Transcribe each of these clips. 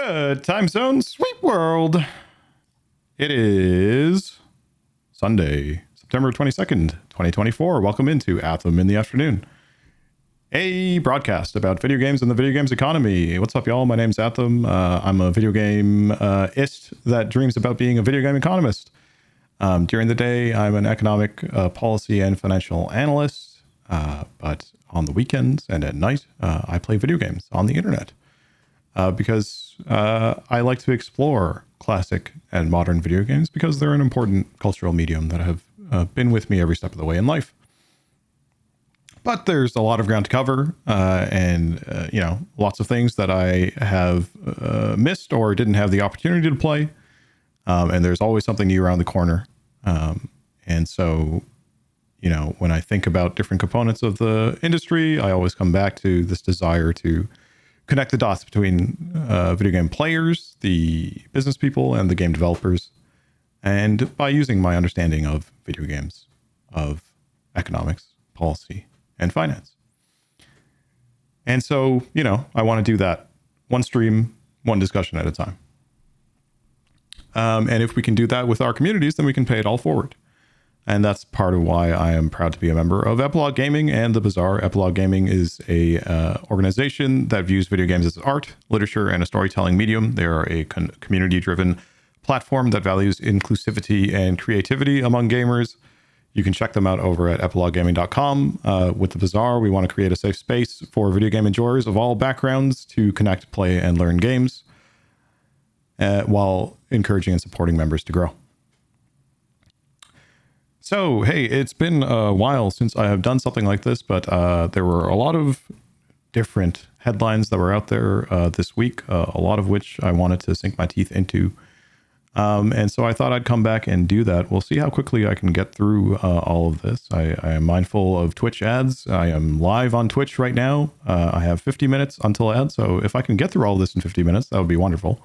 Good time zone, sweet world. It is Sunday, September 22nd, 2024. Welcome into Atom in the Afternoon, a broadcast about video games and the video games economy. What's up, y'all? My name's Atom. I'm a video game-ist that dreams about being a video game economist. During the day, I'm an economic policy and financial analyst, but on the weekends and at night, I play video games on the internet. Because I like to explore classic and modern video games because they're an important cultural medium that have been with me every step of the way in life. But there's a lot of ground to cover and lots of things that I have missed or didn't have the opportunity to play. And there's always something new around the corner. And so, when I think about different components of the industry, I always come back to this desire to connect the dots between video game players, the business people, and the game developers. And by using my understanding of video games, of economics, policy, and finance. And so, I want to do that one stream, one discussion at a time. And if we can do that with our communities, then we can pay it all forward. And that's part of why I am proud to be a member of Epilogue Gaming and The Bazaar. Epilogue Gaming is a organization that views video games as art, literature, and a storytelling medium. They are a community-driven platform that values inclusivity and creativity among gamers. You can check them out over at epiloguegaming.com. With The Bazaar, we want to create a safe space for video game enjoyers of all backgrounds to connect, play, and learn games while encouraging and supporting members to grow. So, hey, it's been a while since I have done something like this, but there were a lot of different headlines that were out there this week, a lot of which I wanted to sink my teeth into. And so I thought I'd come back and do that. We'll see how quickly I can get through all of this. I am mindful of Twitch ads. I am live on Twitch right now. I have 50 minutes until ads, so if I can get through all this in 50 minutes, that would be wonderful.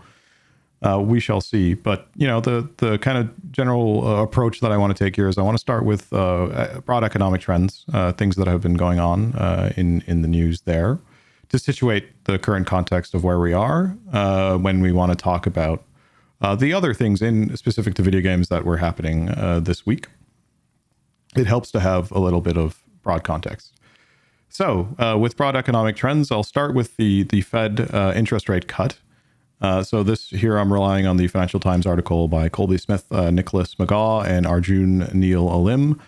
We shall see. But, the kind of general approach that I want to take here is I want to start with broad economic trends, things that have been going on in the news there, to situate the current context of where we are when we want to talk about the other things specific to video games that were happening this week. It helps to have a little bit of broad context. So with broad economic trends, I'll start with the Fed interest rate cut. So this here, I'm relying on the Financial Times article by Colby Smith, Nicholas McGaw, and Arjun Neil Alim.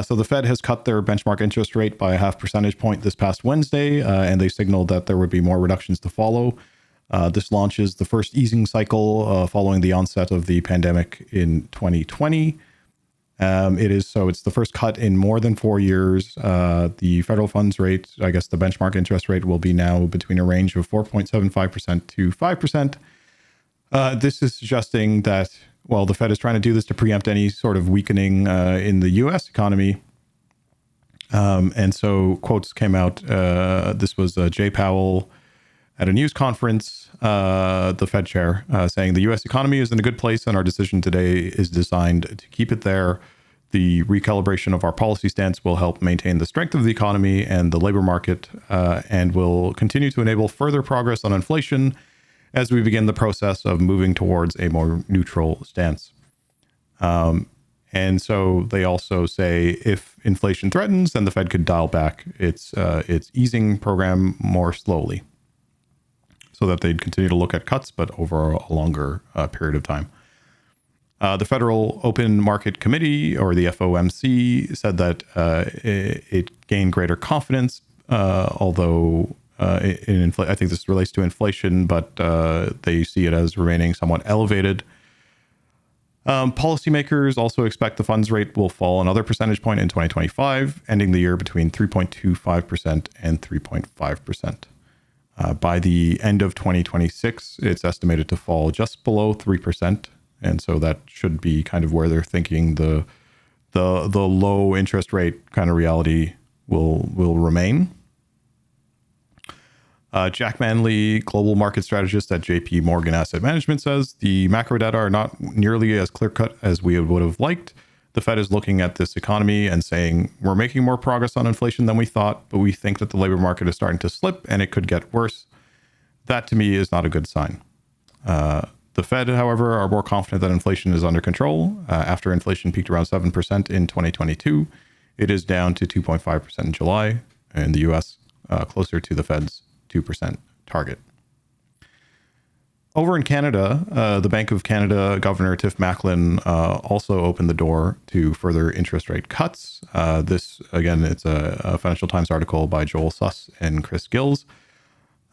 So the Fed has cut their benchmark interest rate by a 0.5 percentage point this past Wednesday, and they signaled that there would be more reductions to follow. This launches the first easing cycle following the onset of the pandemic in 2020. It's the first cut in more than 4 years. The federal funds rate, I guess the benchmark interest rate, will be now between a range of 4.75% to 5%. This is suggesting that, the Fed is trying to do this to preempt any sort of weakening in the U.S. economy. And so quotes came out. This was Jay Powell at a news conference, the Fed chair, saying the U.S. economy is in a good place and our decision today is designed to keep it there. The recalibration of our policy stance will help maintain the strength of the economy and the labor market and will continue to enable further progress on inflation as we begin the process of moving towards a more neutral stance. And so they also say if inflation threatens, then the Fed could dial back its easing program more slowly, so that they'd continue to look at cuts, but over a longer period of time. The Federal Open Market Committee, or the FOMC, said that it gained greater confidence, although I think this relates to inflation, but they see it as remaining somewhat elevated. Policymakers also expect the funds rate will fall another percentage point in 2025, ending the year between 3.25% and 3.5%. By the end of 2026, it's estimated to fall just below 3%. And so that should be kind of where they're thinking the low interest rate kind of reality will remain. Jack Manley, global market strategist at JP Morgan Asset Management, says the macro data are not nearly as clear-cut as we would have liked. The Fed is looking at this economy and saying, we're making more progress on inflation than we thought, but we think that the labor market is starting to slip and it could get worse. That to me is not a good sign. The Fed, however, are more confident that inflation is under control. After inflation peaked around 7% in 2022, it is down to 2.5% in July. In the US, closer to the Fed's 2% target. Over in Canada, the Bank of Canada Governor Tiff Macklem also opened the door to further interest rate cuts. This, again, it's a Financial Times article by Joel Suss and Chris Gills.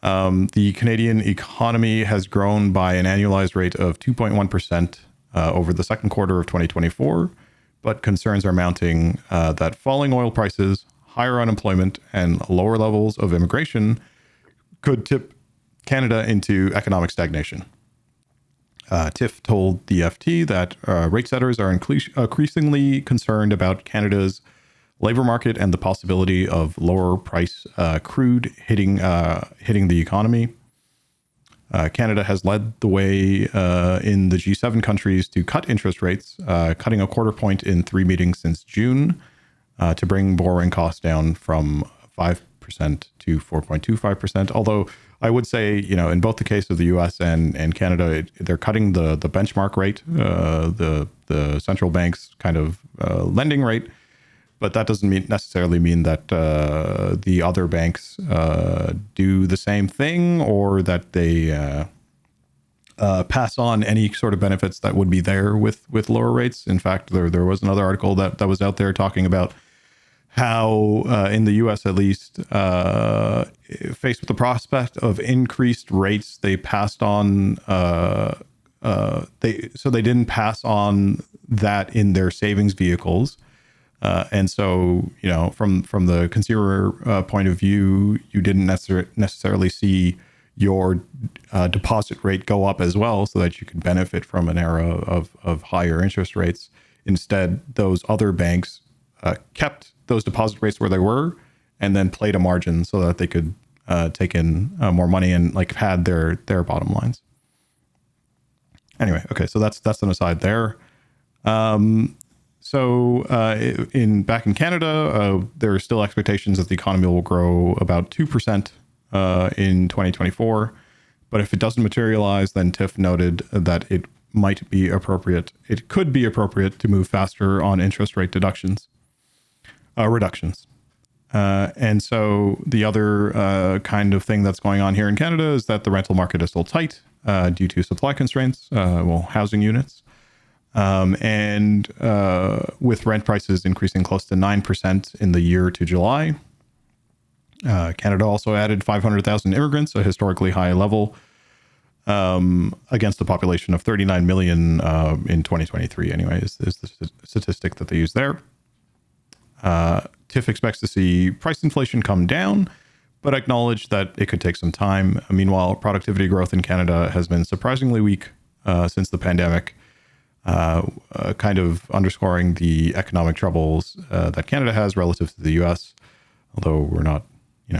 The Canadian economy has grown by an annualized rate of 2.1% over the second quarter of 2024, but concerns are mounting that falling oil prices, higher unemployment, and lower levels of immigration could tip Canada into economic stagnation. Tiff told the FT that rate setters are increasingly concerned about Canada's labor market and the possibility of lower price crude hitting the economy. Canada has led the way in the G7 countries to cut interest rates, cutting a quarter point in 3 meetings since June to bring borrowing costs down from 5% to 4.25%. Although I would say, in both the case of the US and Canada, they're cutting the benchmark rate, the central bank's kind of lending rate. But that doesn't necessarily mean that the other banks do the same thing, or that they pass on any sort of benefits that would be there with lower rates. In fact, there was another article that was out there talking about how in the U.S. at least, faced with the prospect of increased rates, they passed on. They didn't pass on that in their savings vehicles. And so, from the consumer point of view, you didn't necessarily see your deposit rate go up as well, so that you could benefit from an era of higher interest rates. Instead, those other banks kept those deposit rates where they were, and then played a margin so that they could take in more money and pad their bottom lines. Anyway, okay, so that's an aside there. So back in Canada, there are still expectations that the economy will grow about 2% in 2024. But if it doesn't materialize, then Tiff noted that it could be appropriate to move faster on interest rate reductions. And so the other kind of thing that's going on here in Canada is that the rental market is still tight due to supply constraints, housing units. And with rent prices increasing close to 9% in the year to July. Canada also added 500,000 immigrants, a historically high level, against a population of 39 million in 2023 anyway, is the statistic that they use there. Tiff expects to see price inflation come down, but acknowledged that it could take some time. Meanwhile, productivity growth in Canada has been surprisingly weak since the pandemic, kind of underscoring the economic troubles that Canada has relative to the US. Although we're not,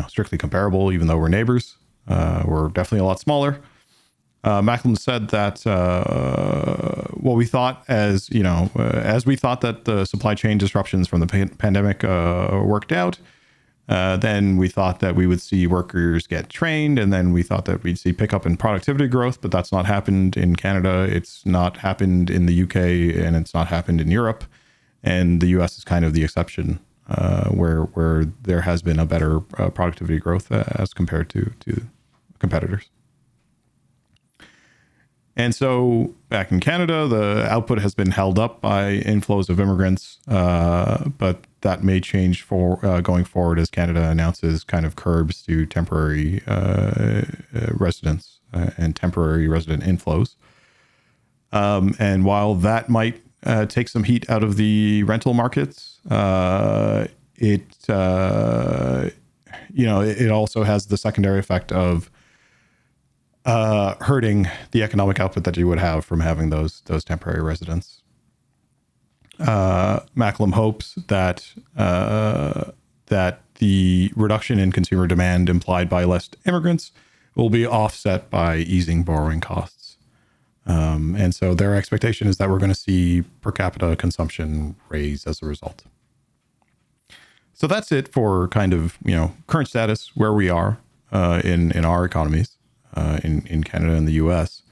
strictly comparable, even though we're neighbors, we're definitely a lot smaller. Macklem said that what we thought as we thought that the supply chain disruptions from the pandemic worked out, then we thought that we would see workers get trained, and then we thought that we'd see pickup in productivity growth, but that's not happened in Canada. It's not happened in the UK, and it's not happened in Europe. And the US is kind of the exception, where there has been a better productivity growth as compared to competitors. And so back in Canada, the output has been held up by inflows of immigrants, but that may change going forward as Canada announces kind of curbs to temporary residents and temporary resident inflows. And while that might take some heat out of the rental markets, it also has the secondary effect of hurting the economic output that you would have from having those temporary residents. Macklem hopes that the reduction in consumer demand implied by less immigrants will be offset by easing borrowing costs. And so their expectation is that we're going to see per capita consumption raise as a result. So that's it for kind of, current status, where we are in our economies. In Canada and the US.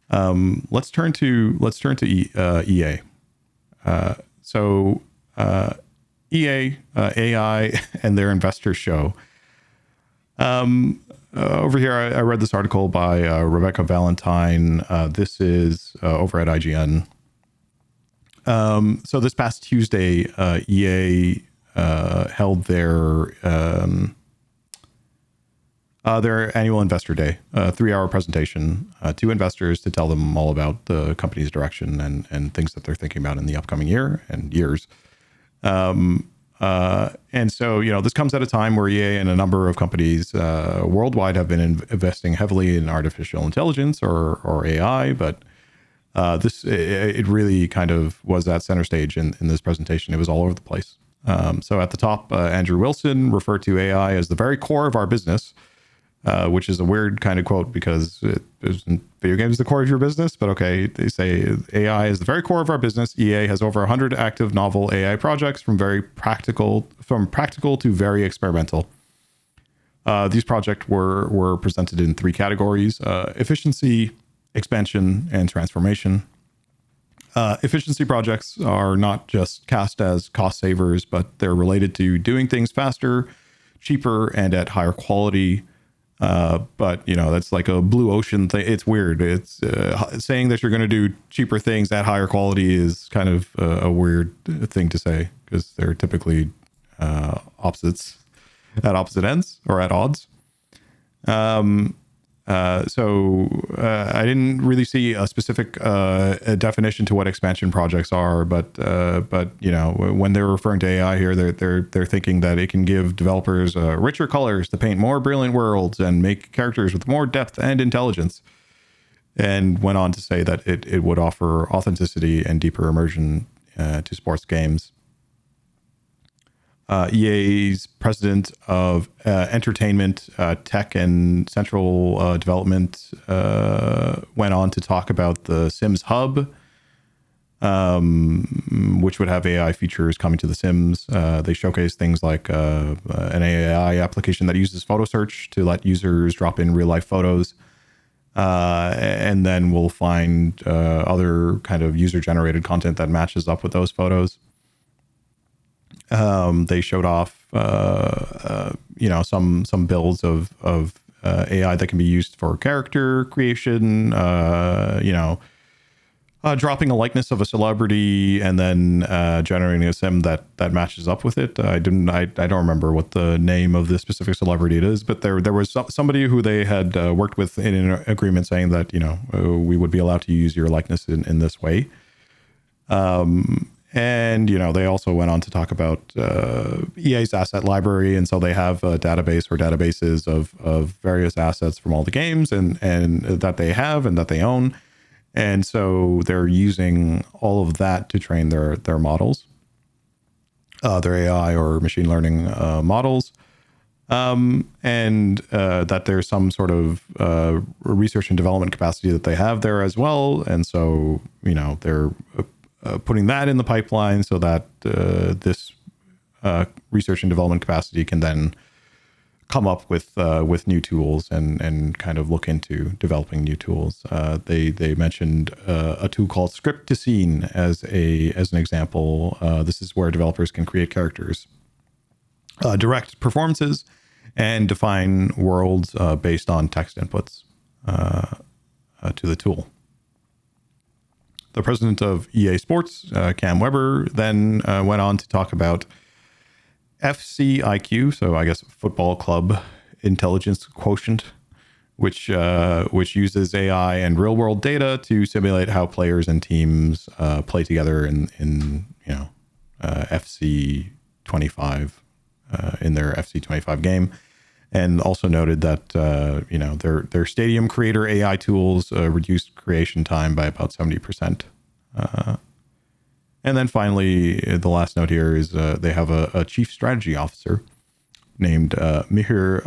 Let's turn to EA. So EA, AI, and their investor show. Over here, I read this article by Rebecca Valentine. This is over at IGN. So this past Tuesday, EA held their annual investor day, 3-hour presentation to investors to tell them all about the company's direction and things that they're thinking about in the upcoming year and years. And so, this comes at a time where EA and a number of companies worldwide have been investing heavily in artificial intelligence or AI, but it really kind of was at center stage in this presentation. It was all over the place. So at the top, Andrew Wilson referred to AI as the very core of our business, which is a weird kind of quote because video games is the core of your business. But okay, they say AI is the very core of our business. EA has over 100 active novel AI projects from practical to very experimental. These projects were presented in 3 categories: efficiency, expansion, and transformation. Efficiency projects are not just cast as cost savers, but they're related to doing things faster, cheaper, and at higher quality. But that's like a blue ocean thing. It's weird. It's saying that you're going to do cheaper things at higher quality is kind of a weird thing to say because they're typically opposites at opposite ends or at odds. So I didn't really see a specific definition to what expansion projects are, but when they're referring to AI here, they're thinking that it can give developers richer colors to paint more brilliant worlds and make characters with more depth and intelligence. And went on to say that it would offer authenticity and deeper immersion to sports games. EA's president of entertainment, tech, and central development went on to talk about the Sims Hub, which would have AI features coming to the Sims. They showcase things like an AI application that uses photo search to let users drop in real life photos. And then we'll find other kind of user generated content that matches up with those photos. They showed off, some builds of AI that can be used for character creation, dropping a likeness of a celebrity and then generating a sim that matches up with it. I don't remember what the name of the specific celebrity it is, but there was somebody who they had worked with in an agreement saying that, we would be allowed to use your likeness in this way. And, they also went on to talk about EA's asset library. And so they have a database or databases of various assets from all the games and that they have and that they own. And so they're using all of that to train their models, their AI or machine learning models. And that there's some sort of research and development capacity that they have there as well. And so, they're putting that in the pipeline so that this research and development capacity can then come up with new tools and kind of look into developing new tools. They mentioned a tool called Script to Scene as an example. This is where developers can create characters, direct performances, and define worlds based on text inputs to the tool. The president of EA Sports, Cam Weber, then went on to talk about FCIQ, so I guess Football Club Intelligence Quotient, which uses AI and real world data to simulate how players and teams play together in FC 25 in their FC 25 game. And also noted that their stadium creator AI tools reduced creation time by about 70%. And then finally, the last note here is they have a chief strategy officer named Mihir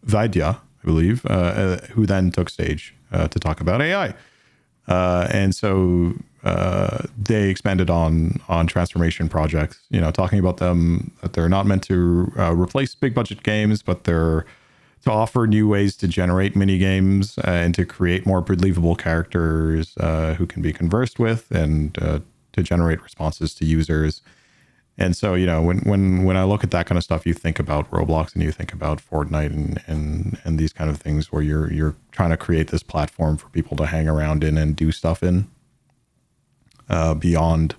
Vaidya, I believe, who then took stage to talk about AI. And so they expanded on transformation projects, talking about them, that they're not meant to replace big budget games, but they're to offer new ways to generate mini games and to create more believable characters who can be conversed with, and to generate responses to users. And so, when I look at that kind of stuff, you think about Roblox and you think about Fortnite and these kind of things where you're trying to create this platform for people to hang around in and do stuff in beyond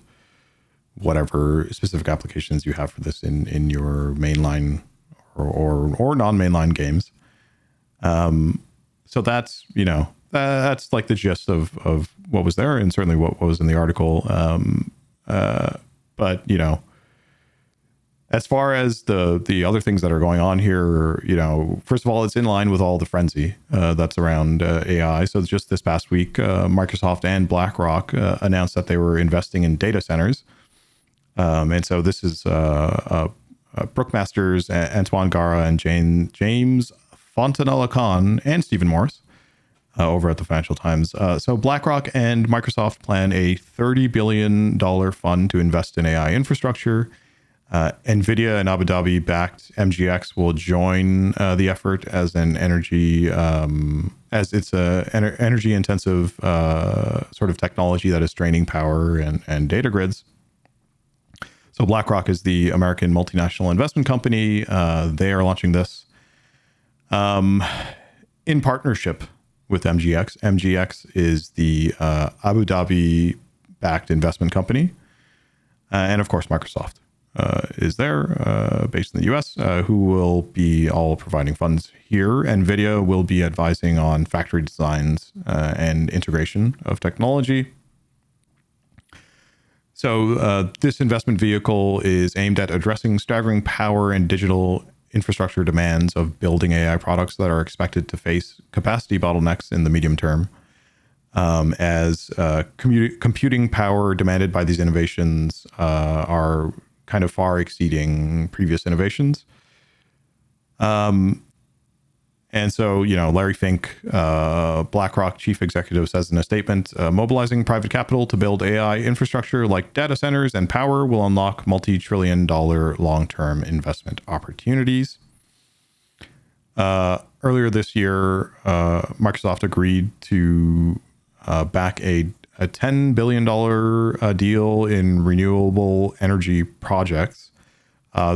whatever specific applications you have for this in your mainline or non-mainline games. So that's like the gist of what was there, and certainly what was in the article. But as far as the other things that are going on here, first of all, it's in line with all the frenzy that's around AI. So just this past week, Microsoft and BlackRock announced that they were investing in data centers. And so this is Brookmaster's Antoine Gara and James Fontanella-Khan and Stephen Morris over at the Financial Times. So BlackRock and Microsoft plan a $30 billion fund to invest in AI infrastructure. NVIDIA and Abu Dhabi-backed MGX will join the effort as an as it's a energy-intensive sort of technology that is straining power and data grids. So BlackRock is the American multinational investment company. They are launching this in partnership with MGX. MGX is the Abu Dhabi-backed investment company. And of course, Microsoft is there, based in the US, who will be all providing funds here. NVIDIA will be advising on factory designs and integration of technology. So this investment vehicle is aimed at addressing staggering power and digital infrastructure demands of building AI products that are expected to face capacity bottlenecks in the medium term, as computing power demanded by these innovations are kind of far exceeding previous innovations. And so, Larry Fink, BlackRock chief executive, says in a statement, mobilizing private capital to build AI infrastructure like data centers and power will unlock multi-trillion-dollar long-term investment opportunities. Earlier this year, Microsoft agreed to back a $10 billion deal in renewable energy projects.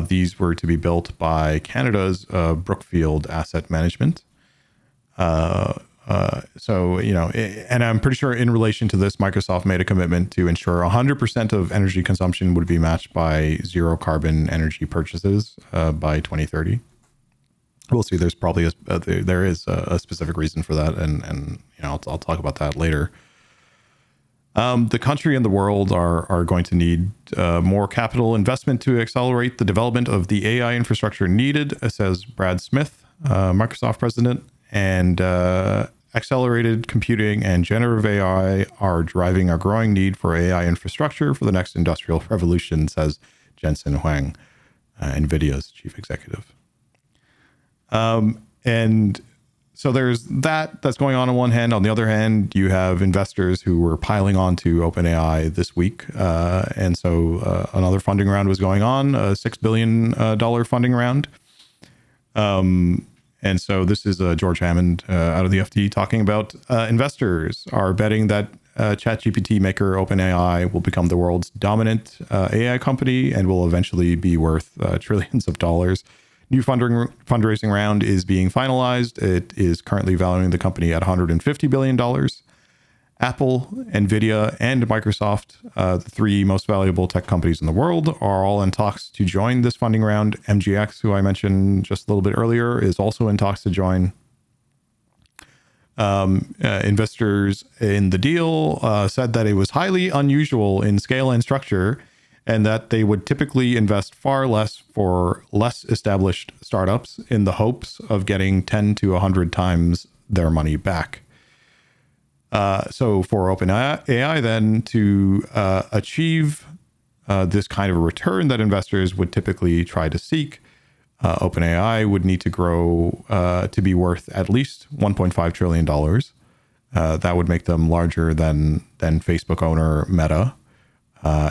These were to be built by Canada's Brookfield Asset Management. And I'm pretty sure in relation to this, Microsoft made a commitment to ensure 100% of energy consumption would be matched by zero carbon energy purchases by 2030. We'll see. There's probably there is a specific reason for that, and I'll talk about that later. The country and the world are going to need more capital investment to accelerate the development of the AI infrastructure needed, says Brad Smith, Microsoft president. And accelerated computing and generative AI are driving a growing need for AI infrastructure for the next industrial revolution, says Jensen Huang, NVIDIA's chief executive. And so there's that's going on one hand. On the other hand, you have investors who were piling onto OpenAI this week. And so another funding round was going on, a $6 billion funding round. And so this is George Hammond out of the FT talking about investors are betting that ChatGPT maker OpenAI will become the world's dominant AI company and will eventually be worth trillions of dollars. New fundraising round is being finalized. It is currently valuing the company at $150 billion. Apple, NVIDIA, and Microsoft, the three most valuable tech companies in the world, are all in talks to join this funding round. MGX, who I mentioned just a little bit earlier, is also in talks to join. Investors in the deal said that it was highly unusual in scale and structure, and that they would typically invest far less for less established startups in the hopes of getting 10 to 100 times their money back. So for OpenAI then to achieve this kind of a return that investors would typically try to seek, OpenAI would need to grow to be worth at least $1.5 trillion. That would make them larger than Facebook owner Meta,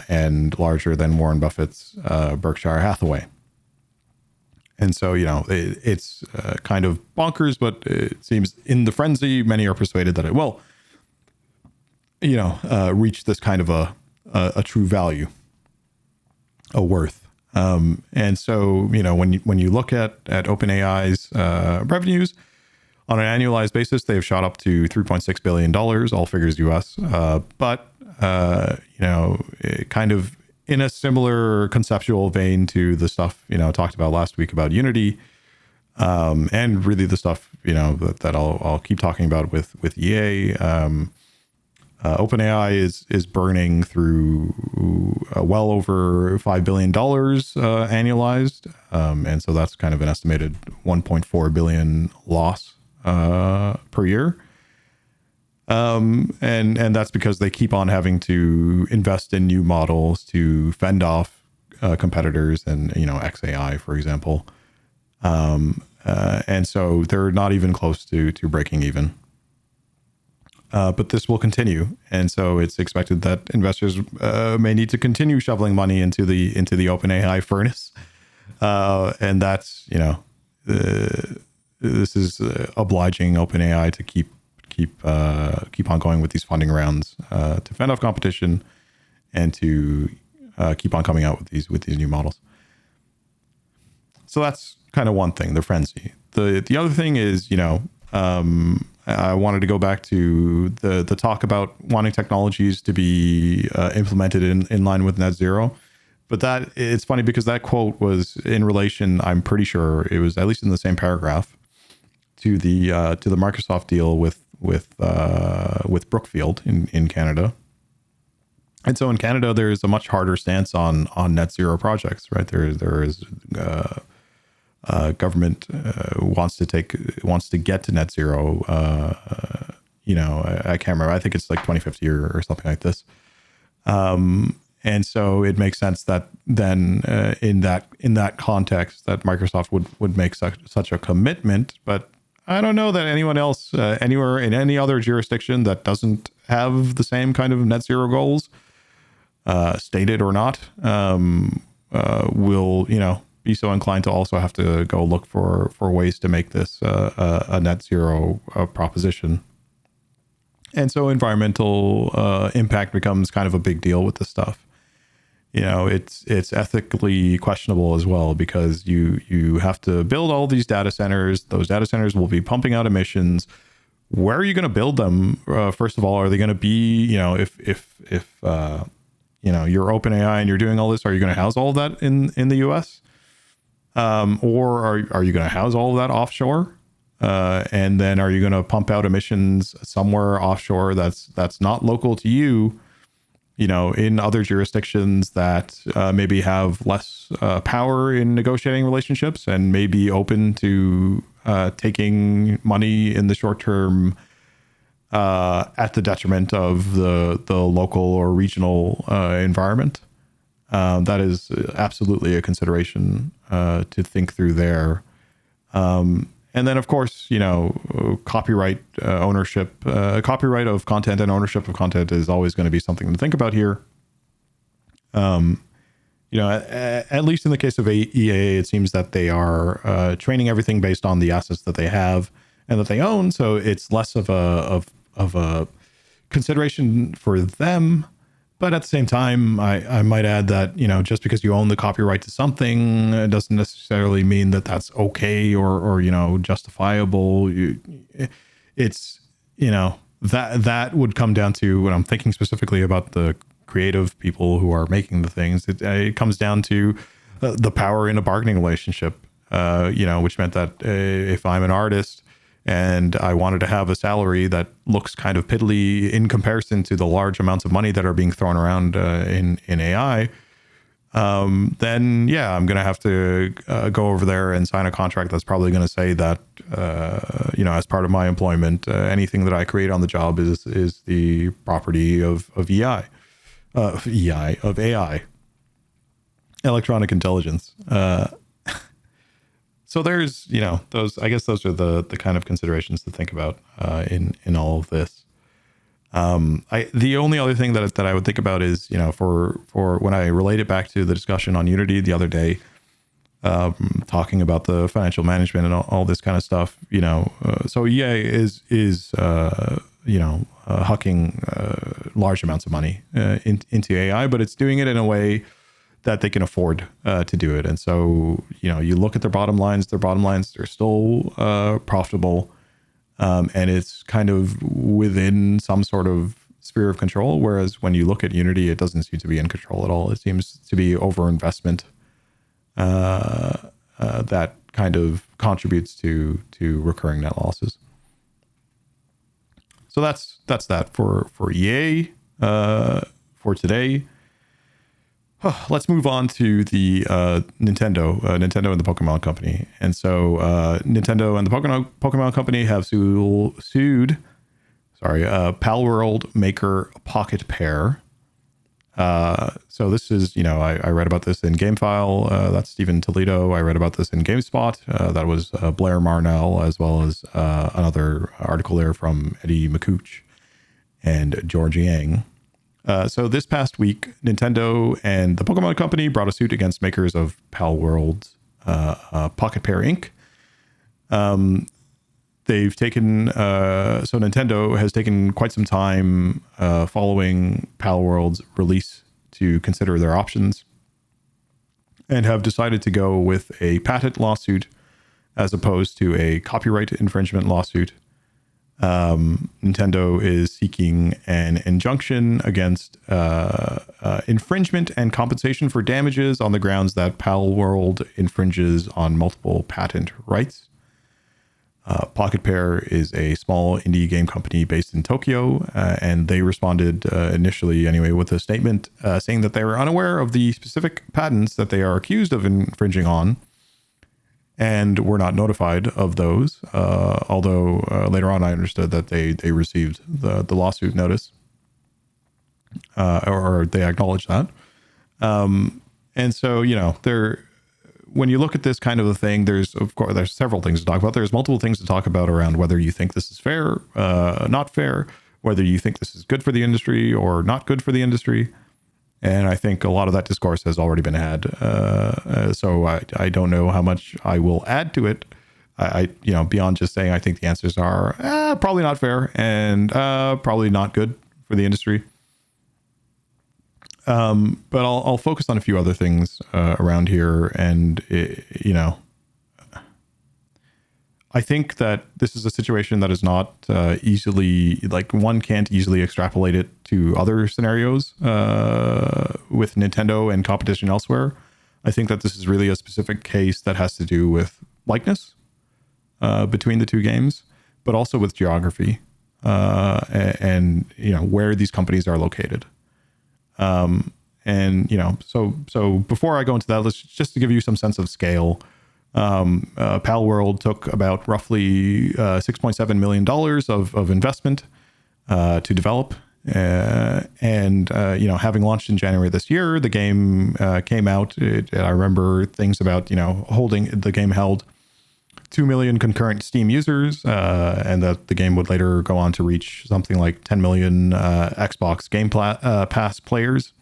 and larger than Warren Buffett's Berkshire Hathaway. And so, it's kind of bonkers, but it seems in the frenzy, many are persuaded that it will, reach this kind of a true value, a worth. And so, when you look at OpenAI's revenues on an annualized basis, they've shot up to $3.6 billion, all figures US. But kind of in a similar conceptual vein to the stuff, talked about last week about Unity, and really the stuff, that I'll keep talking about with EA. OpenAI is burning through well over $5 billion annualized. And so that's kind of an estimated 1.4 billion loss per year. And that's because they keep on having to invest in new models to fend off competitors and, XAI, for example. And so they're not even close to breaking even. But this will continue. And so it's expected that investors may need to continue shoveling money into the OpenAI furnace. And that's, this is obliging OpenAI to keep on going with these funding rounds to fend off competition and to keep on coming out with these new models. So that's kind of one thing, the frenzy. The other thing is, I wanted to go back to the talk about wanting technologies to be implemented in line with net zero. But that it's funny because that quote was in relation, I'm pretty sure it was at least in the same paragraph, to the Microsoft deal with Brookfield in Canada. And so in Canada, there's a much harder stance on net zero projects, right? There is government wants to get to net zero. I can't remember. I think it's like 2050 or something like this. And so it makes sense that then in that context that Microsoft would make such a commitment. But I don't know that anyone else anywhere in any other jurisdiction that doesn't have the same kind of net zero goals, stated or not, will be so inclined to also have to go look for ways to make this a net zero proposition. And so environmental impact becomes kind of a big deal with this stuff. It's ethically questionable as well, because you have to build all these data centers. Those data centers will be pumping out emissions. Where are you going to build them? First of all, are they going to be, if you're OpenAI and you're doing all this, are you going to house all of that in the US? Or are you going to house all of that offshore? And then are you going to pump out emissions somewhere offshore that's not local to you, in other jurisdictions that maybe have less power in negotiating relationships and may be open to taking money in the short term at the detriment of the local or regional environment? That is absolutely a consideration to think through there. And then, of course, copyright ownership, copyright of content and ownership of content is always going to be something to think about here. At least in the case of EA, it seems that they are training everything based on the assets that they have and that they own. So it's less of a consideration for them. But at the same time, I might add that, just because you own the copyright to something doesn't necessarily mean that that's okay or justifiable. It's, that would come down to, when I'm thinking specifically about the creative people who are making the things, it comes down to the power in a bargaining relationship, which meant that if I'm an artist and I wanted to have a salary that looks kind of piddly in comparison to the large amounts of money that are being thrown around in AI, then yeah, I'm going to have to go over there and sign a contract that's probably going to say that, as part of my employment, anything that I create on the job is the property of AI, electronic intelligence. So there's, those, I guess those are the kind of considerations to think about in all of this. The only other thing that I would think about is, for when I relate it back to the discussion on Unity the other day, talking about the financial management and all this kind of stuff. So EA is hucking large amounts of money into AI, but it's doing it in a way that they can afford to do it. And so, you look at their bottom lines, they're still profitable. And it's kind of within some sort of sphere of control. Whereas when you look at Unity, it doesn't seem to be in control at all. It seems to be overinvestment that kind of contributes to recurring net losses. So that's that for EA for today. Let's move on to the Nintendo and the Pokemon Company. And so Nintendo and the Pokemon Company have sued Palworld maker Pocketpair. So this is, I read about this in GameFile. That's Stephen Toledo. I read about this in GameSpot. That was Blair Marnell, as well as another article there from Eddie McCooch and George Yang. So this past week, Nintendo and the Pokemon Company brought a suit against makers of Palworld's Pocketpair Inc. They've taken, so Nintendo has taken quite some time following Palworld's release to consider their options and have decided to go with a patent lawsuit as opposed to a copyright infringement lawsuit. Nintendo is seeking an injunction against infringement and compensation for damages on the grounds that Palworld infringes on multiple patent rights. Pocketpair is a small indie game company based in Tokyo, and they responded initially anyway with a statement saying that they were unaware of the specific patents that they are accused of infringing on and were not notified of those, although later on I understood that they received the lawsuit notice, or they acknowledged that. And so, when you look at this kind of a thing, there's several things to talk about. There's multiple things to talk about around whether you think this is fair, not fair, whether you think this is good for the industry or not good for the industry. And I think a lot of that discourse has already been had. So I don't know how much I will add to it. Beyond just saying I think the answers are probably not fair and probably not good for the industry. But I'll focus on a few other things around here. And, I think that this is a situation that is not easily, one can't easily extrapolate it to other scenarios with Nintendo and competition elsewhere. I think that this is really a specific case that has to do with likeness between the two games, but also with geography and where these companies are located. So before I go into that, let's just to give you some sense of scale. Palworld took about roughly $6.7 million of investment to develop. Having launched in January this year, the game came out. I remember things about, the game held 2 million concurrent Steam users, and that the game would later go on to reach something like 10 million Xbox Game Pass players.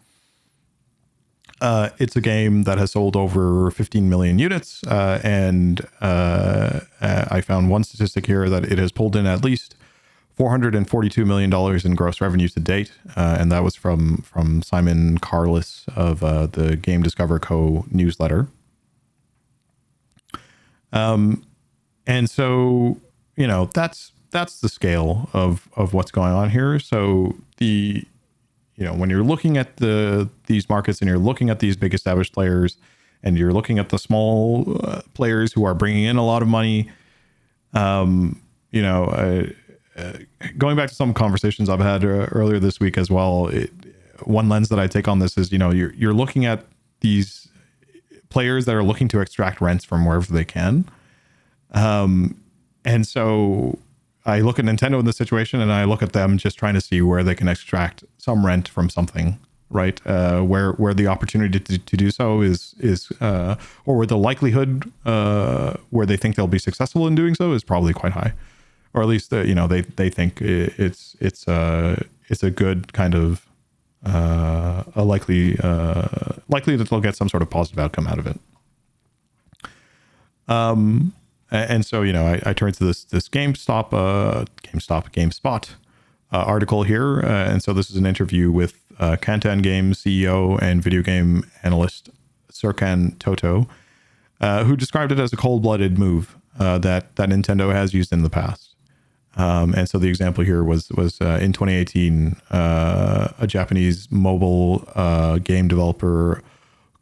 It's a game that has sold over 15 million units, and I found one statistic here that it has pulled in at least $442 million in gross revenue to date, and that was from Simon Carless of the Game Discover Co. newsletter. And so, that's the scale of what's going on here. So when you're looking at these markets and you're looking at these big established players and you're looking at the small players who are bringing in a lot of money, going back to some conversations I've had earlier this week as well, one lens that I take on this is, you're looking at these players that are looking to extract rents from wherever they can. And so I look at Nintendo in this situation and I look at them just trying to see where they can extract some rent from something, right? Where the opportunity to do so is or where the likelihood where they think they'll be successful in doing so is probably quite high, or at least they think it's a good kind of likely that they'll get some sort of positive outcome out of it. And so, I turned to this GameSpot article here. And so this is an interview with Kantan Games CEO and video game analyst Serkan Toto, who described it as a cold-blooded move that Nintendo has used in the past. And so the example here was in 2018, a Japanese mobile game developer,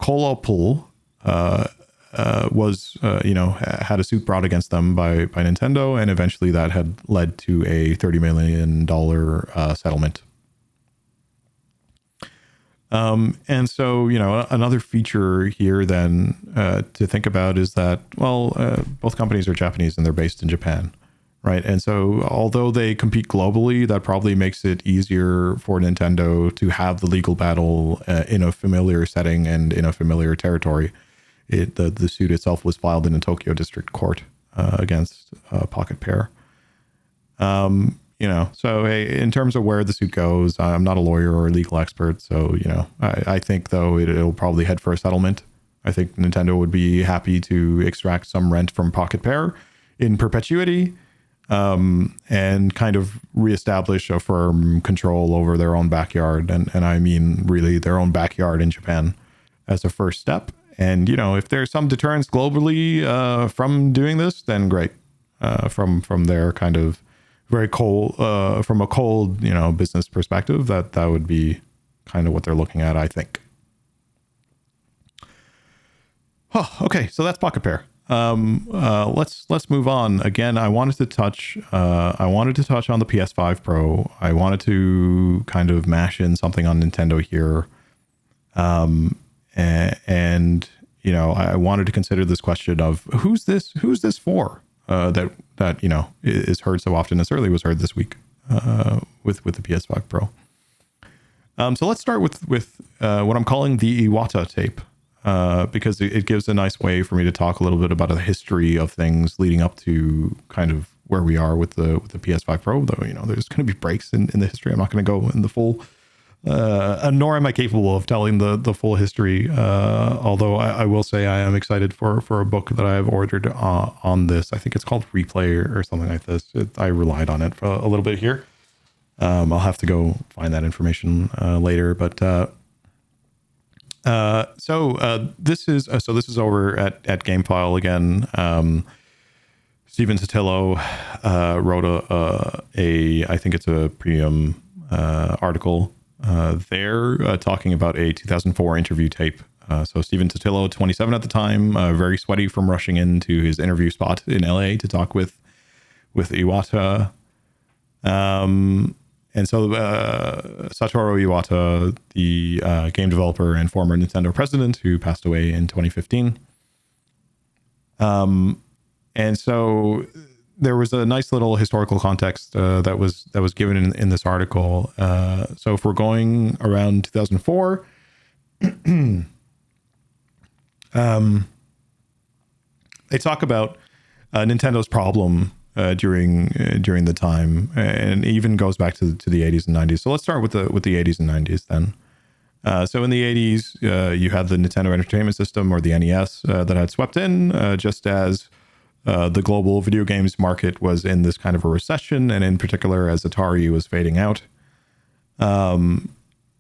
Palworld, had a suit brought against them by Nintendo, and eventually that had led to a $30 million settlement. And so, another feature here then to think about is that, both companies are Japanese and they're based in Japan, right? And so although they compete globally, that probably makes it easier for Nintendo to have the legal battle in a familiar setting and in a familiar territory. The suit itself was filed in a Tokyo District Court against Pocketpair. So hey, in terms of where the suit goes, I'm not a lawyer or a legal expert. So, I think though it'll probably head for a settlement. I think Nintendo would be happy to extract some rent from Pocketpair in perpetuity, and kind of reestablish a firm control over their own backyard. And I mean, really their own backyard in Japan as a first step. And, if there's some deterrence globally from doing this, then great. From their kind of very cold, from a cold, business perspective, that would be kind of what they're looking at, I think. Oh, okay, so that's Pocketpair. Let's move on. Again, I wanted to touch on the PS5 Pro. I wanted to kind of mash in something on Nintendo here. And I wanted to consider this question of who's this for, that is heard so often. It certainly was heard this week with the PS5 Pro. So let's start with what I'm calling the Iwata Tape, because it gives a nice way for me to talk a little bit about the history of things leading up to kind of where we are with the PS5 Pro. Though there's going to be breaks in the history. I'm not going to go in the full. Nor am I capable of telling the full history. Although I will say I am excited for a book that I have ordered on this. I think it's called Replay or something like this. I relied on it for a little bit here. I'll have to go find that information later. But this is over at GameFile again. Stephen Totilo wrote I think it's a premium article. They're talking about a 2004 interview tape. So Stephen Totilo, 27 at the time, very sweaty from rushing into his interview spot in LA to talk with Iwata. And so Satoru Iwata, the game developer and former Nintendo president who passed away in 2015. And so there was a nice little historical context that was given in this article. So if we're going around 2004, they talk about Nintendo's problem during the time, and even goes back to the 80s and 90s. So let's start with the 80s and 90s then. So in the 80s, you had the Nintendo Entertainment System, or the NES, that had swept in just as the global video games market was in this kind of a recession, and in particular as Atari was fading out. So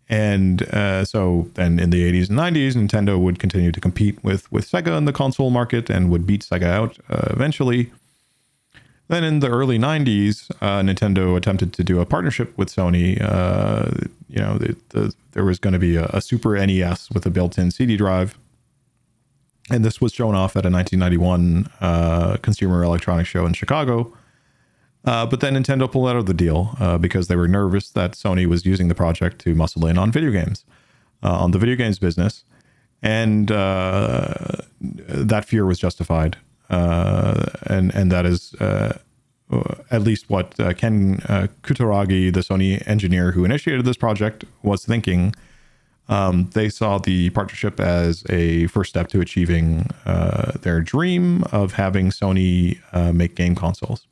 then in the 80s and 90s, Nintendo would continue to compete with Sega in the console market and would beat Sega out eventually. Then in the early 90s, Nintendo attempted to do a partnership with Sony. There was going to be a Super NES with a built-in CD drive. And this was shown off at a 1991 Consumer Electronics Show in Chicago. But then Nintendo pulled out of the deal because they were nervous that Sony was using the project to muscle in on video games, on the video games business. And that fear was justified. And that is at least what Ken Kutaragi, the Sony engineer who initiated this project, was thinking. They saw the partnership as a first step to achieving their dream of having Sony make game consoles.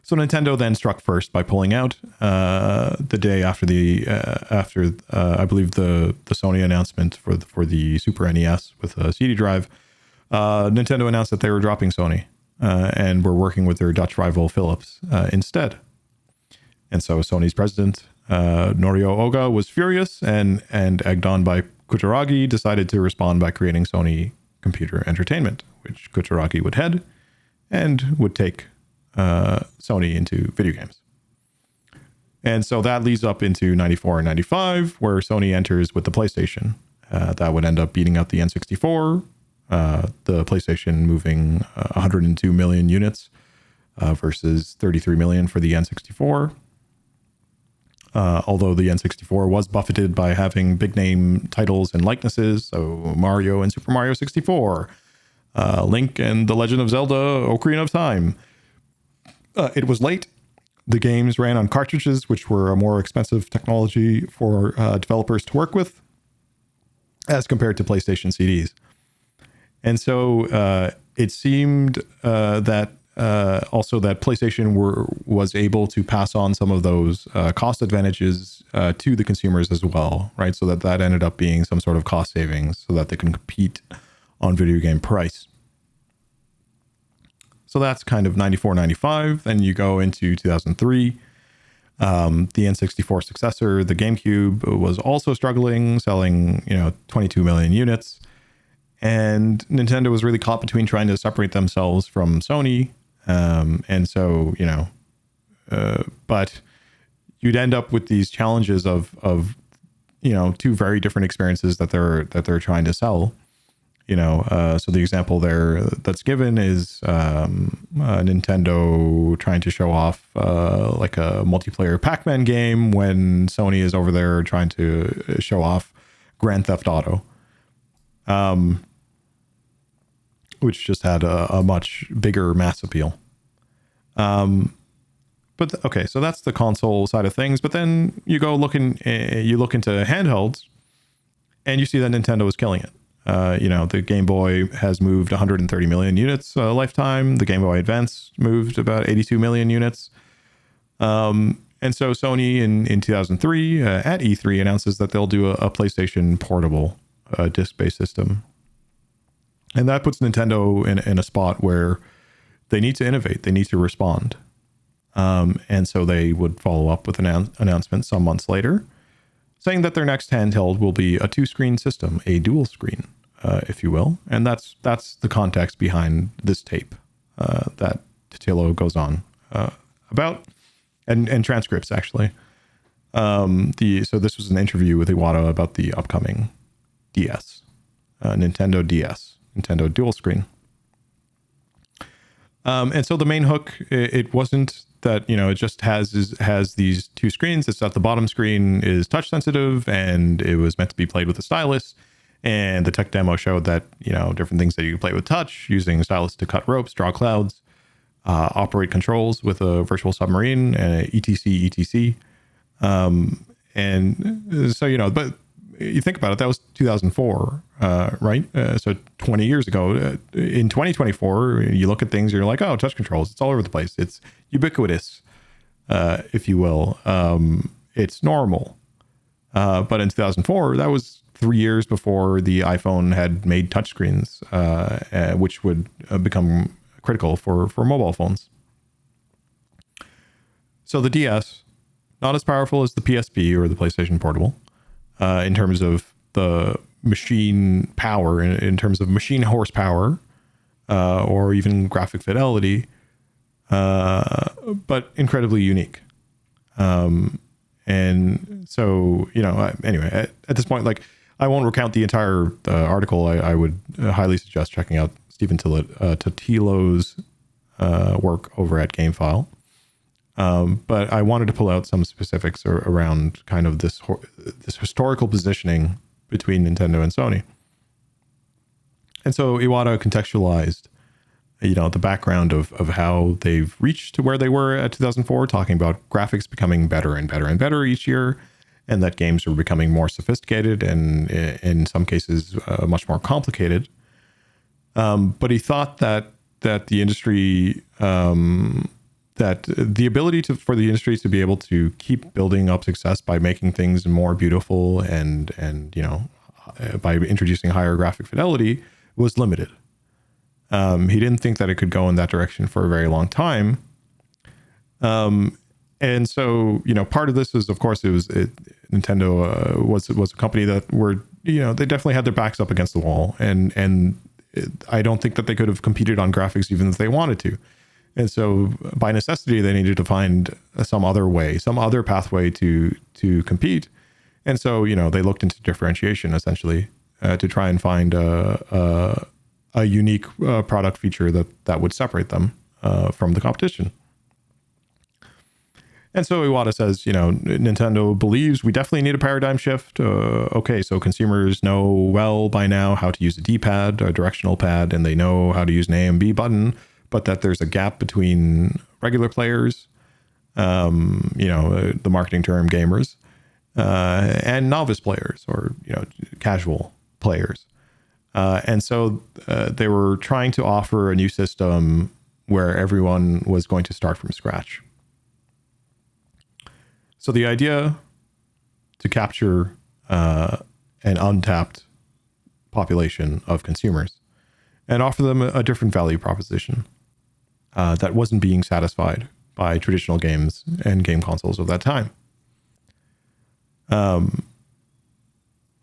So Nintendo then struck first by pulling out the day after I believe the Sony announcement for the Super NES with a CD drive. Nintendo announced that they were dropping Sony and were working with their Dutch rival Philips instead. And so Sony's president, Norio Oga, was furious and egged on by Kutaragi, decided to respond by creating Sony Computer Entertainment, which Kutaragi would head and would take Sony into video games. And so that leads up into 94 and 95, where Sony enters with the PlayStation. That would end up beating out the N64, the PlayStation moving 102 million units versus 33 million for the N64. Although the N64 was buffeted by having big name titles and likenesses, so Mario and Super Mario 64, Link and The Legend of Zelda Ocarina of Time. It was late. The games ran on cartridges, which were a more expensive technology for developers to work with, as compared to PlayStation CDs. And so it seemed that also that PlayStation was able to pass on some of those cost advantages to the consumers as well, right? So that ended up being some sort of cost savings so that they can compete on video game price. So that's kind of 94, 95. Then you go into 2003. The N64 successor, the GameCube, was also struggling, selling 22 million units. And Nintendo was really caught between trying to separate themselves from Sony. And so, but you'd end up with these challenges of two very different experiences that they're trying to sell. So the example there that's given is Nintendo trying to show off like a multiplayer Pac-Man game when Sony is over there trying to show off Grand Theft Auto, which just had a much bigger mass appeal. But okay, so that's the console side of things. But then you look into handhelds, and you see that Nintendo is killing it. The Game Boy has moved 130 million units lifetime. The Game Boy Advance moved about 82 million units. And so Sony in 2003 at E3 announces that they'll do a PlayStation portable disc-based system. And that puts Nintendo in a spot where they need to innovate. They need to respond. And so they would follow up with an announcement some months later, saying that their next handheld will be a 2-screen system, a dual screen, if you will. And that's the context behind this tape that Totilo goes on about, and transcripts, actually. So this was an interview with Iwata about the upcoming DS, Nintendo DS, Nintendo dual screen. And so the main hook, it wasn't that, it just has these 2 screens. It's that the bottom screen is touch sensitive and it was meant to be played with a stylus. And the tech demo showed that, different things that you can play with touch, using stylus to cut ropes, draw clouds, operate controls with a virtual submarine, and etc. And so, but you think about it, that was 2004, right? So 20 years ago. In 2024, you look at things, you're like, oh, touch controls, it's all over the place. It's ubiquitous, if you will. It's normal. But in 2004, that was 3 years before the iPhone had made touchscreens, which would become critical for mobile phones. So the DS, not as powerful as the PSP or the PlayStation Portable, in terms of the machine power, in terms of machine horsepower, or even graphic fidelity, but incredibly unique. And so, anyway, at this point, like, I won't recount the entire article. I would highly suggest checking out Stephen Totilo's work over at GameFile. But I wanted to pull out some specifics around kind of this historical positioning between Nintendo and Sony. And so Iwata contextualized, the background of how they've reached to where they were at 2004, talking about graphics becoming better and better and better each year, and that games are becoming more sophisticated and in some cases much more complicated. But he thought that the industry, that the ability for the industry to be able to keep building up success by making things more beautiful and by introducing higher graphic fidelity was limited. He didn't think that it could go in that direction for a very long time. And so, part of this is, of course, Nintendo was a company that they definitely had their backs up against the wall, and I don't think that they could have competed on graphics even if they wanted to. And so, by necessity, they needed to find some other way, some other pathway to compete. And so, they looked into differentiation essentially to try and find a unique product feature that would separate them from the competition. And so Iwata says, Nintendo believes we definitely need a paradigm shift. Okay, so consumers know well by now how to use a D-pad, a directional pad, and they know how to use an A and B button, but that there's a gap between regular players, the marketing term gamers, and novice players or, casual players. And so they were trying to offer a new system where everyone was going to start from scratch. So the idea to capture an untapped population of consumers and offer them a different value proposition that wasn't being satisfied by traditional games and game consoles of that time.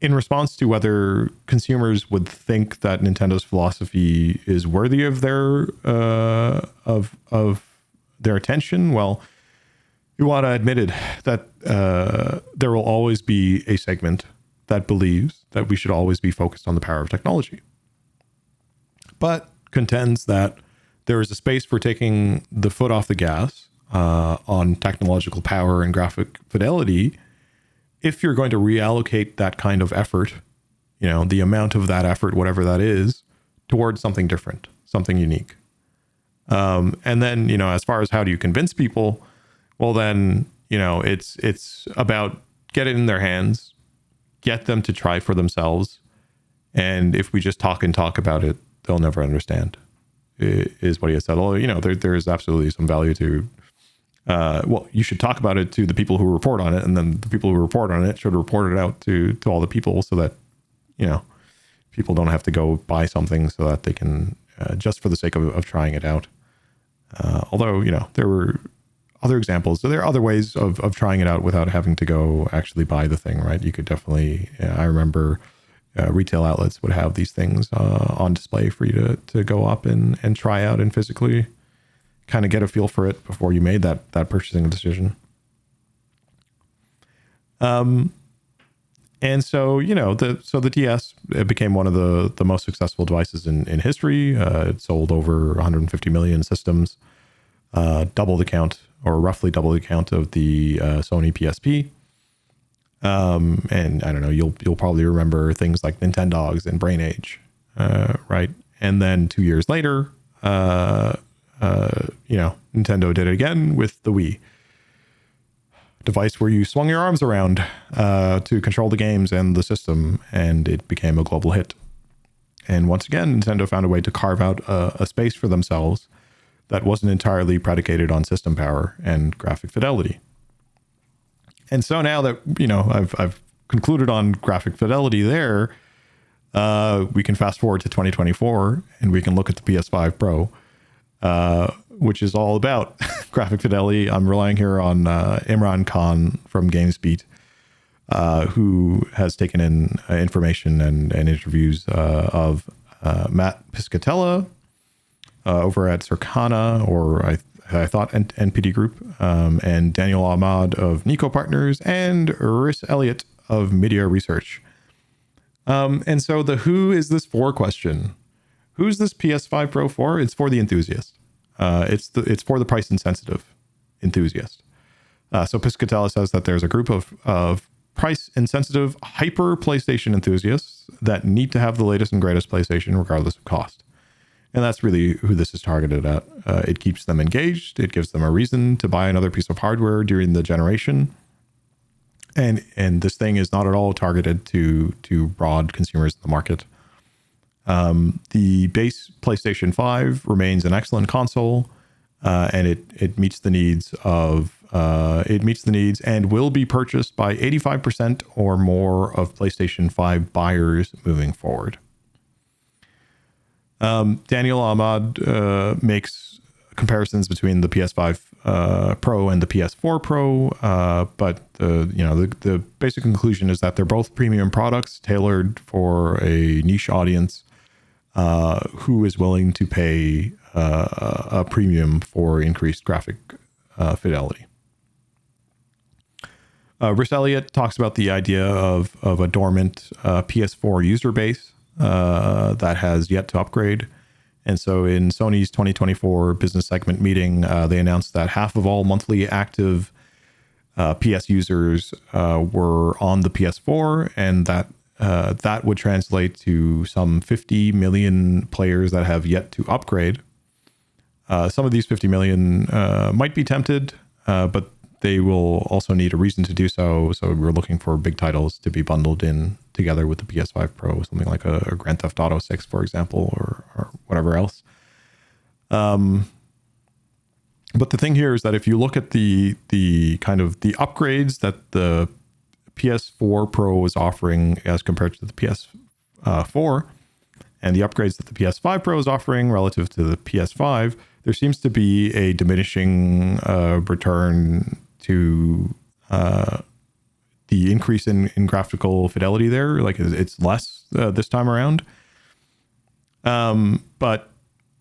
In response to whether consumers would think that Nintendo's philosophy is worthy of their attention, well, Iwata admitted that there will always be a segment that believes that we should always be focused on the power of technology, but contends that there is a space for taking the foot off the gas on technological power and graphic fidelity if you're going to reallocate that kind of effort, the amount of that effort, whatever that is, towards something different, something unique. And then, as far as how do you convince people, well, then, it's about get it in their hands, get them to try for themselves. And if we just talk about it, they'll never understand, is what he has said. Although, there is absolutely some value to, you should talk about it to the people who report on it. And then the people who report on it should report it out to all the people so that, people don't have to go buy something so that they can, just for the sake of trying it out. Although, there were other examples. So there are other ways of trying it out without having to go actually buy the thing, right? You could definitely, I remember retail outlets would have these things on display for you to go up and try out and physically kind of get a feel for it before you made that purchasing decision. And so, the DS became one of the most successful devices in history. It sold over 150 million systems, double the count, or roughly double the count of the Sony PSP. And I don't know, you'll probably remember things like Nintendogs and Brain Age, right? And then 2 years later, Nintendo did it again with the Wii. Device where you swung your arms around to control the games and the system, and it became a global hit. And once again, Nintendo found a way to carve out a space for themselves that wasn't entirely predicated on system power and graphic fidelity. And so now that, I've concluded on graphic fidelity there, we can fast forward to 2024 and we can look at the PS5 Pro, which is all about graphic fidelity. I'm relying here on Imran Khan from GamesBeat, who has taken in information and interviews of Matt Piscatella, over at Circana, or I thought NPD Group, and Daniel Ahmad of Nico Partners, and Rhys Elliott of Media Research. And so the who is this for question. Who's this PS5 Pro for? It's for the enthusiast. It's for the price insensitive enthusiast. So Piscatella says that there's a group of price insensitive hyper PlayStation enthusiasts that need to have the latest and greatest PlayStation regardless of cost. And that's really who this is targeted at. It keeps them engaged. It gives them a reason to buy another piece of hardware during the generation. And this thing is not at all targeted to broad consumers in the market. The base PlayStation 5 remains an excellent console, and it meets the needs and will be purchased by 85% or more of PlayStation 5 buyers moving forward. Daniel Ahmad makes comparisons between the PS5 Pro and the PS4 Pro, but the basic conclusion is that they're both premium products tailored for a niche audience who is willing to pay a premium for increased graphic fidelity. Rhys Elliott talks about the idea of a dormant PS4 user base that has yet to upgrade. And so in Sony's 2024 business segment meeting, they announced that half of all monthly active PS users were on the PS4, and that would translate to some 50 million players that have yet to upgrade. Some of these 50 million might be tempted, but they will also need a reason to do so. So we're looking for big titles to be bundled in together with the PS5 Pro, something like a Grand Theft Auto 6, for example, or whatever else. But the thing here is that if you look at the kind of the upgrades that the PS4 Pro is offering as compared to the PS4, and the upgrades that the PS5 Pro is offering relative to the PS5, there seems to be a diminishing return to the increase in graphical fidelity there. Like it's less this time around. But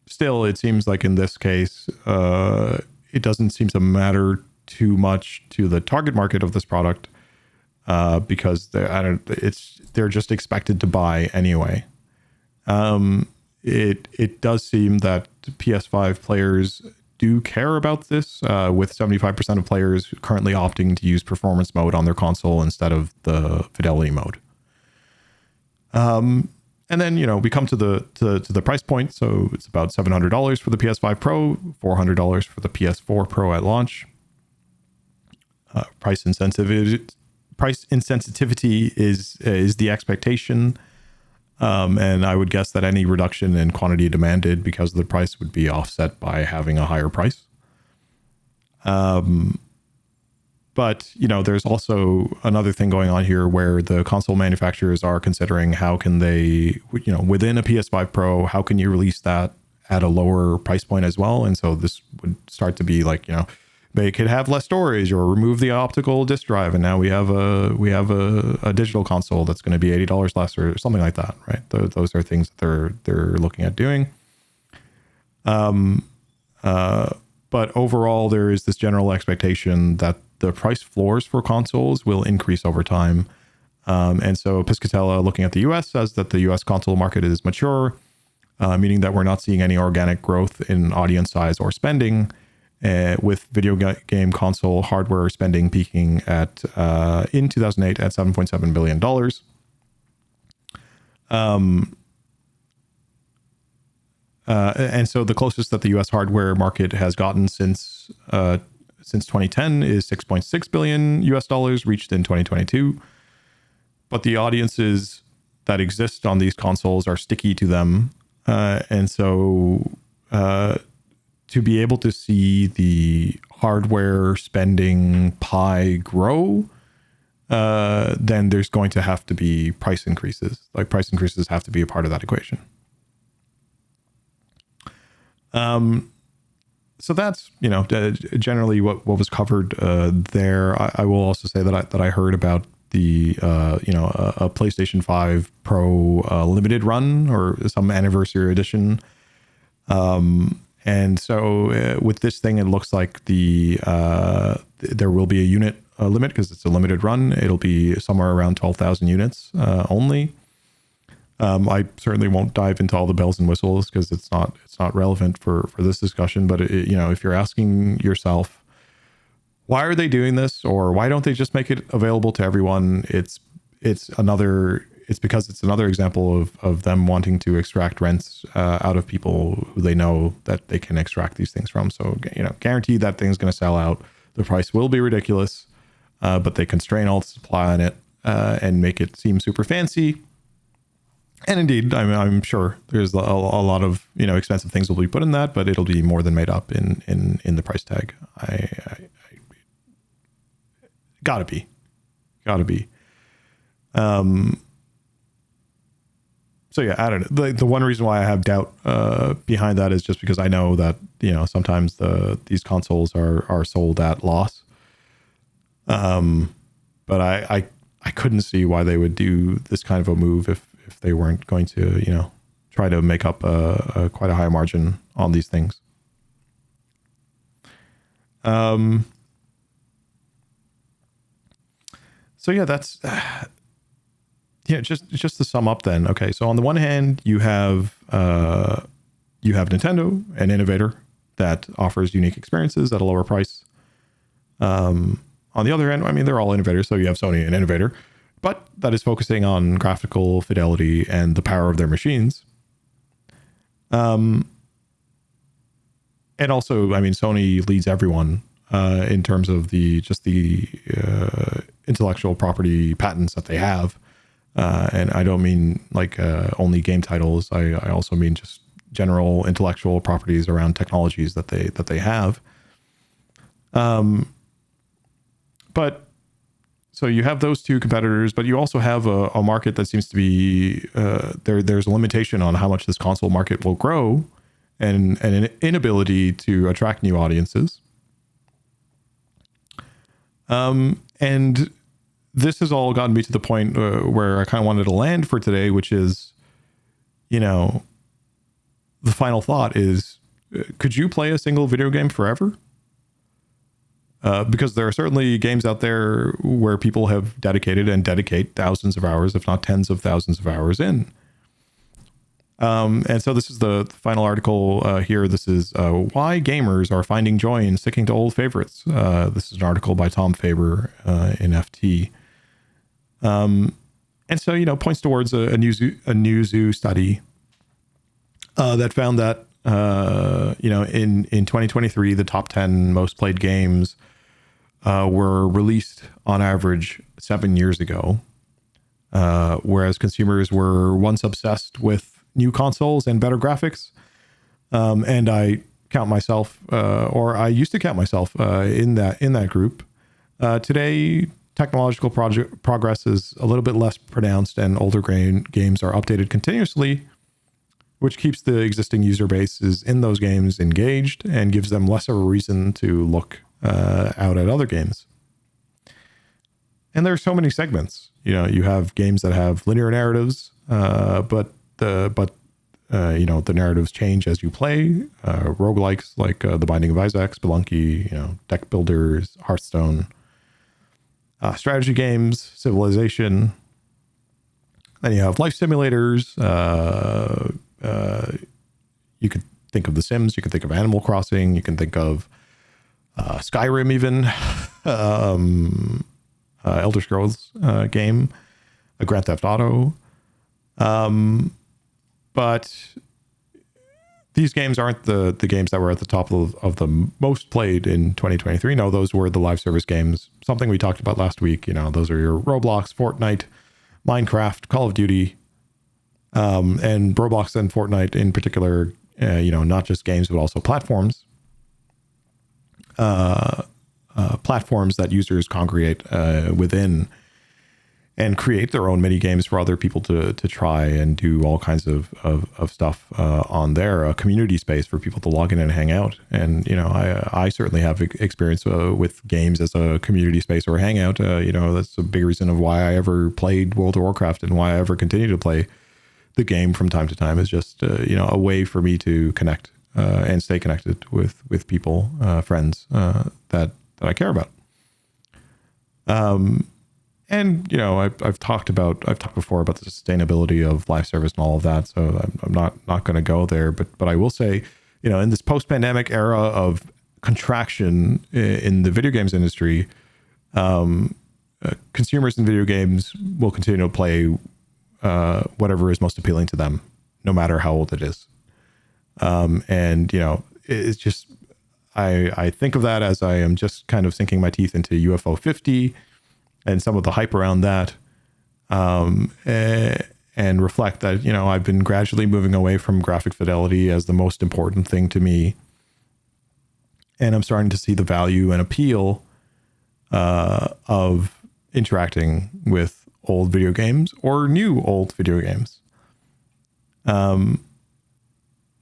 still, it seems like in this case, it doesn't seem to matter too much to the target market of this product because they're just expected to buy anyway. It does seem that PS5 players do care about this, with 75% of players currently opting to use performance mode on their console instead of the fidelity mode. And then, we come to the price point. So it's about $700 for the PS5 Pro, $400 for the PS4 Pro at launch. Price insensitivity is the expectation. And I would guess that any reduction in quantity demanded because of the price would be offset by having a higher price. But, there's also another thing going on here where the console manufacturers are considering how can they, within a PS5 Pro, how can you release that at a lower price point as well? And so this would start to be like, make it have less storage or remove the optical disk drive, and now we have a digital console that's going to be $80 less or something like that, right? Those are things that they're looking at doing. But overall, there is this general expectation that the price floors for consoles will increase over time. And so Piscatella, looking at the US, says that the US console market is mature, meaning that we're not seeing any organic growth in audience size or spending, with video game console hardware spending peaking at in 2008 at $7.7 billion. And so the closest that the US hardware market has gotten since 2010 is $6.6 billion US dollars, reached in 2022. But the audiences that exist on these consoles are sticky to them. And so to be able to see the hardware spending pie grow, then there's going to have to be price increases. Like price increases have to be a part of that equation. So that's, generally what was covered there. I will also say that I heard about the, a PlayStation 5 Pro limited run or some anniversary edition. And so with this thing, it looks like there will be a unit limit because it's a limited run. It'll be somewhere around 12,000 units only. I certainly won't dive into all the bells and whistles because it's not relevant for this discussion. But if you're asking yourself, why are they doing this, or why don't they just make it available to everyone? It's because it's another example of them wanting to extract rents out of people who they know that they can extract these things from. So, guarantee that thing's going to sell out. The price will be ridiculous, but they constrain all the supply on it and make it seem super fancy. And indeed, I'm sure there's a lot of expensive things will be put in that, but it'll be more than made up in the price tag. I gotta be. So yeah, I don't know. The one reason why I have doubt behind that is just because I know that, you know, sometimes these consoles are sold at loss. But I couldn't see why they would do this kind of a move if they weren't going to, you know, try to make up quite a high margin on these things. So yeah, that's yeah. Just to sum up, then. Okay, so on the one hand, you have Nintendo, an innovator that offers unique experiences at a lower price. On the other hand, I mean, they're all innovators, so you have Sony, an innovator, but that is focusing on graphical fidelity and the power of their machines. And also, I mean, Sony leads everyone in terms of the intellectual property patents that they have. And I don't mean like only game titles. I also mean just general intellectual properties around technologies that they have. But so you have those two competitors, but you also have a market that seems to be there's a limitation on how much this console market will grow, and an inability to attract new audiences. And this has all gotten me to the point where I kind of wanted to land for today, which is, you know, the final thought is, could you play a single video game forever? Because there are certainly games out there where people have dedicated and dedicate thousands of hours, if not tens of thousands of hours in. And so this is the final article here. This is why gamers are finding joy in sticking to old favorites. This is an article by Tom Faber in FT. And so, you know, points towards a new zoo study that found that, you know, in 2023, the top 10 most played games were released on average 7 years ago, whereas consumers were once obsessed with new consoles and better graphics. And I count myself, or I used to count myself in that group. Today, technological progress is a little bit less pronounced, and older games are updated continuously, which keeps the existing user bases in those games engaged and gives them less of a reason to look out at other games. And there are so many segments. You know, you have games that have linear narratives, but you know, the narratives change as you play. Roguelikes like The Binding of Isaac, Spelunky, you know, deck builders, Hearthstone. Strategy games, Civilization. Then you have life simulators. You could think of The Sims. You could think of Animal Crossing. You can think of Skyrim, even Elder Scrolls game, a Grand Theft Auto. But these games aren't the games that were at the top of the most played in 2023. No, those were the live service games. Something we talked about last week. You know, those are your Roblox, Fortnite, Minecraft, Call of Duty, and Roblox and Fortnite in particular. You know, not just games, but also platforms. Platforms that users congregate within and create their own mini games for other people to try and do all kinds of stuff on there. A community space for people to log in and hang out. And, you know, I certainly have experience with games as a community space or a hangout. You know, that's a big reason of why I ever played World of Warcraft and why I ever continue to play the game from time to time, is just, you know, a way for me to connect and stay connected with people, friends that I care about. And, you know, I've talked before about the sustainability of live service and all of that. So I'm not going to go there, but I will say, you know, in this post-pandemic era of contraction in the video games industry, consumers in video games will continue to play whatever is most appealing to them, no matter how old it is. And, you know, it's just, I think of that as I am just kind of sinking my teeth into UFO 50 and some of the hype around that, and reflect that, you know, I've been gradually moving away from graphic fidelity as the most important thing to me. And I'm starting to see the value and appeal of interacting with old video games or new old video games. And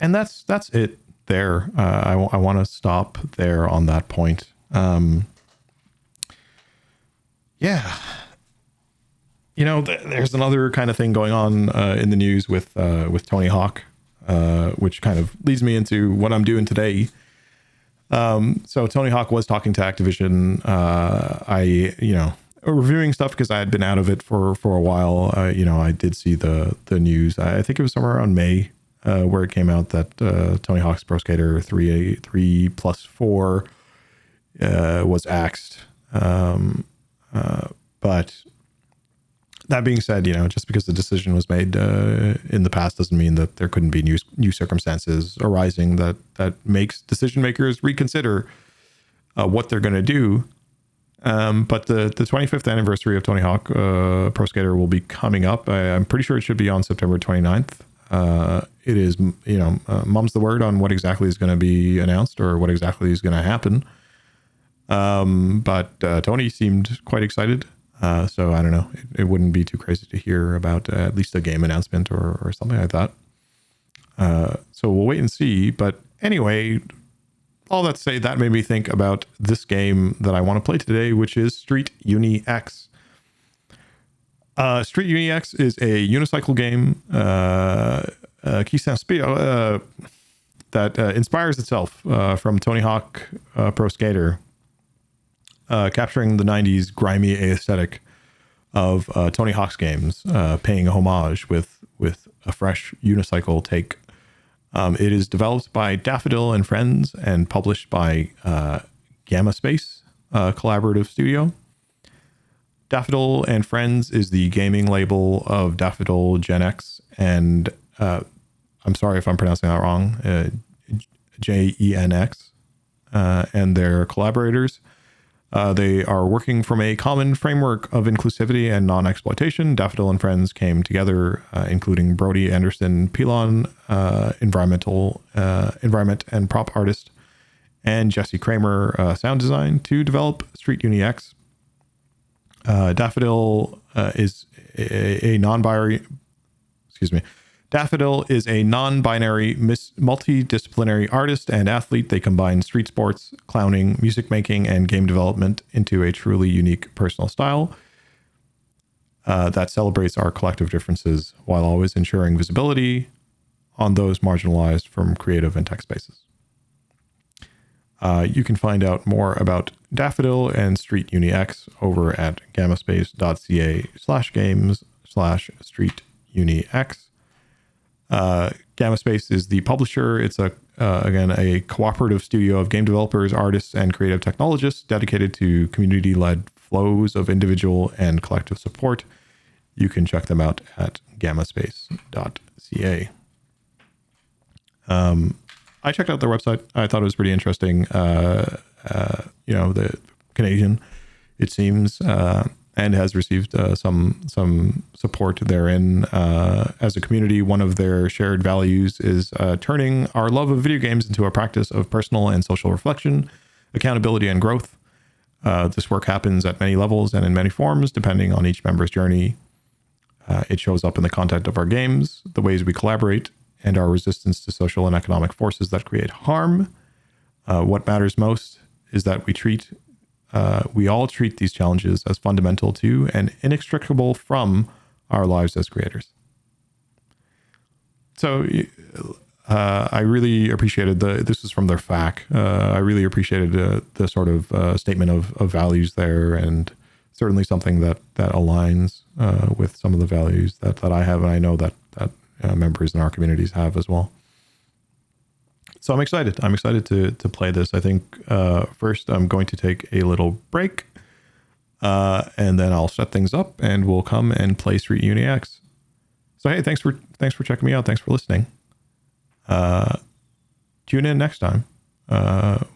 that's it there. I want to stop there on that point. Yeah. There's another kind of thing going on in the news with Tony Hawk, which kind of leads me into what I'm doing today. So Tony Hawk was talking to Activision. Reviewing stuff because I had been out of it for a while. I did see the news. I think it was somewhere around May where it came out that Tony Hawk's Pro Skater 3+4 was axed. But that being said, just because the decision was made in the past doesn't mean that there couldn't be new circumstances arising that makes decision makers reconsider what they're going to do. But the 25th anniversary of Tony Hawk Pro Skater will be coming up. I'm pretty sure it should be on September 29th. It is, mum's the word on what exactly is going to be announced or what exactly is going to happen. But Tony seemed quite excited. So I don't know. It wouldn't be too crazy to hear about at least a game announcement or something like that. So we'll wait and see. But anyway, all that to say, that made me think about this game that I want to play today, which is Street Uni X. Street Uni X is a unicycle game that inspires itself from Tony Hawk Pro Skater, capturing the 90s grimy aesthetic of Tony Hawk's games, paying a homage with a fresh unicycle take. It is developed by Daffodil and Friends and published by Gamma Space Collaborative Studio. Daffodil and Friends is the gaming label of Daffodil Gen X, and I'm sorry if I'm pronouncing that wrong, JENX, and their collaborators. They are working from a common framework of inclusivity and non-exploitation. Daffodil and Friends came together, including Brody Anderson Pilon, environment and prop artist, and Jesse Kramer, sound design, to develop Street Uni X. Daffodil is a non-binary. Daffodil is a non-binary, multidisciplinary artist and athlete. They combine street sports, clowning, music making, and game development into a truly unique personal style that celebrates our collective differences while always ensuring visibility on those marginalized from creative and tech spaces. You can find out more about Daffodil and Street Uni X over at gammaspace.ca/games/Street Uni X. Gamma Space is the publisher. It's again a cooperative studio of game developers, artists, and creative technologists dedicated to community-led flows of individual and collective support. You can check them out at gammaspace.ca. I checked out their website. I thought it was pretty interesting. The Canadian, it seems, and has received some support therein. As a community, one of their shared values is turning our love of video games into a practice of personal and social reflection, accountability, and growth. This work happens at many levels and in many forms, depending on each member's journey. It shows up in the content of our games, the ways we collaborate, and our resistance to social and economic forces that create harm. What matters most is that we all treat these challenges as fundamental to and inextricable from our lives as creators. So I really appreciated this is from their FAQ. I really appreciated the sort of statement of values there, and certainly something that aligns with some of the values that I have, and I know that members in our communities have as well. So I'm excited. I'm excited to play this. I think first I'm going to take a little break, and then I'll set things up, and we'll come and play Street Uni X. So hey, thanks for checking me out. Thanks for listening. Tune in next time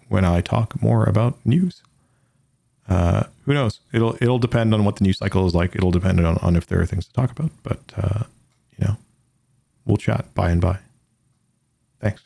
when I talk more about news. Who knows? It'll depend on what the news cycle is like. It'll depend on if there are things to talk about. But we'll chat by and by. Thanks.